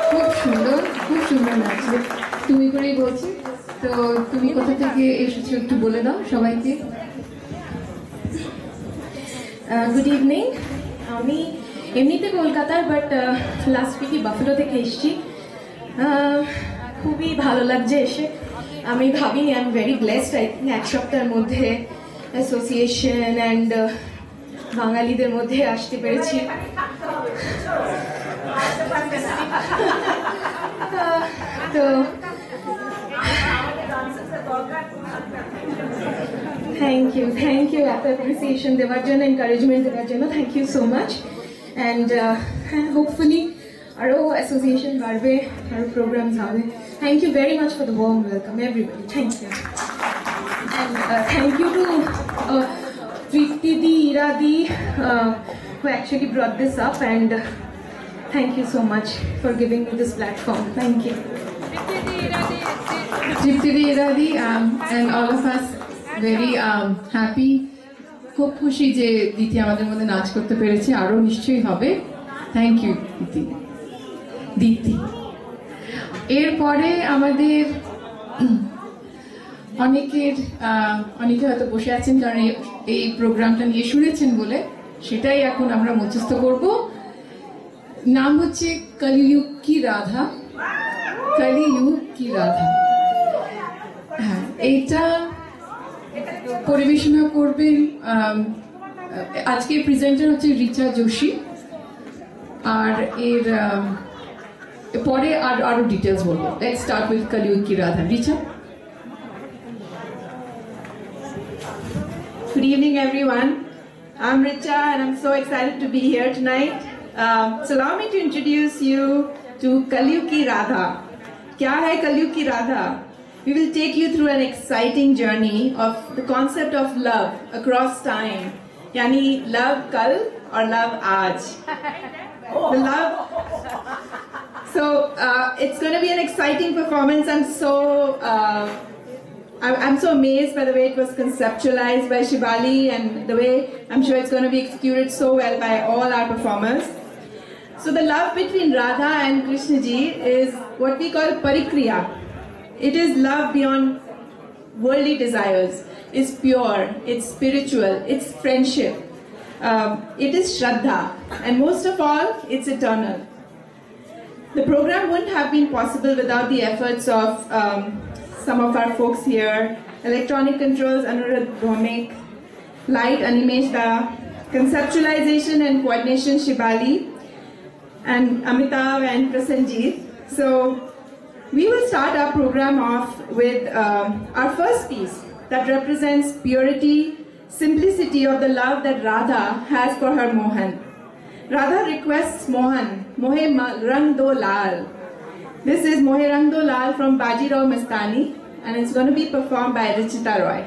খুব সুন্দর লাগছে। তুমি করেই বলছি। তো তুমি কোথা থেকে এসেছো একটু বলে দাও সবাইকে। Good evening. আমি এমনিতে কলকাতার, বাট লাস্ট উইকে বাফেলো থেকে এসেছি। খুবই ভালো লাগছে এসে। আমি ভাবিনি, I am very blessed. I think এক সপ্তাহের মধ্যে অ্যাসোসিয়েশন অ্যান্ড বাঙালিদের মধ্যে আসতে পেরেছি। তো থ্যাংক ইউ এত অ্যাপ্রিসিয়েশন দেওয়ার জন্য, এনকারেজমেন্ট দেওয়ার জন্য। Thank you so much. And hopefully আরও অ্যাসোসিয়েশন বাড়বে, আরও প্রোগ্রামস হবে। Thank you very much for the warm welcome everybody. Thank you. And thank you to Tripti Di, Ira Di, who actually brought this up, and thank you so much for giving me this platform. Thank you. Tripti Di, Ira Di, and all of us very happy. খুব খুশি যে দিতি আমাদের মধ্যে নাচ করতে পেরেছে, আরও নিশ্চয়ই হবে। থ্যাংক ইউ দিতি। এরপরে আমাদের অনেকে হয়তো বসে আছেন, কারণ এই প্রোগ্রামটা নিয়ে শুনেছেন বলে, সেটাই এখন আমরা মুখস্থ করব। নাম হচ্ছে কলিযুগ কি রাধা। কলিযুগ কি রাধা, হ্যাঁ, এইটা পরিবেশনা করবেন আজকে প্রেজেন্টার হচ্ছে রিচা যোশী। আর এর পরে আরো ডিটেলস বলবো। লেটস স্টার্ট উইথ কলিযুগ কি Radha. Richa. Good evening, everyone. I'm Richa, and I'm so excited to be here tonight. So allow me to introduce you to Kaliug Ki Radha. Kya hai Kaliug Ki Radha? We will take you through an exciting journey of the concept of love across time. Yani love kal or love aaj. The love. So it's going to be an exciting performance. I'm so amazed by the way it was conceptualized by Shivali, and the way I'm sure it's going to be executed so well by all our performers. So the love between Radha and Krishna ji is what we call parikriya. It is love beyond worldly desires. It's pure, it's spiritual, it's friendship. It is Shraddha, and most of all, it's eternal. The program wouldn't have been possible without the efforts of some of our folks here: electronic controls Anuradh Bhomik, light Animesh Da, conceptualization and coordination Shibali, and Amitav and Prasenjit. So we will start our program off with our first piece that represents purity, simplicity of the love that Radha has for her Mohan. Radha requests Mohan, Mohe Rang Do Lal. This is Mohe Rang Do Lal from Bajirao Mastani, and it's going to be performed by Ruchita Roy.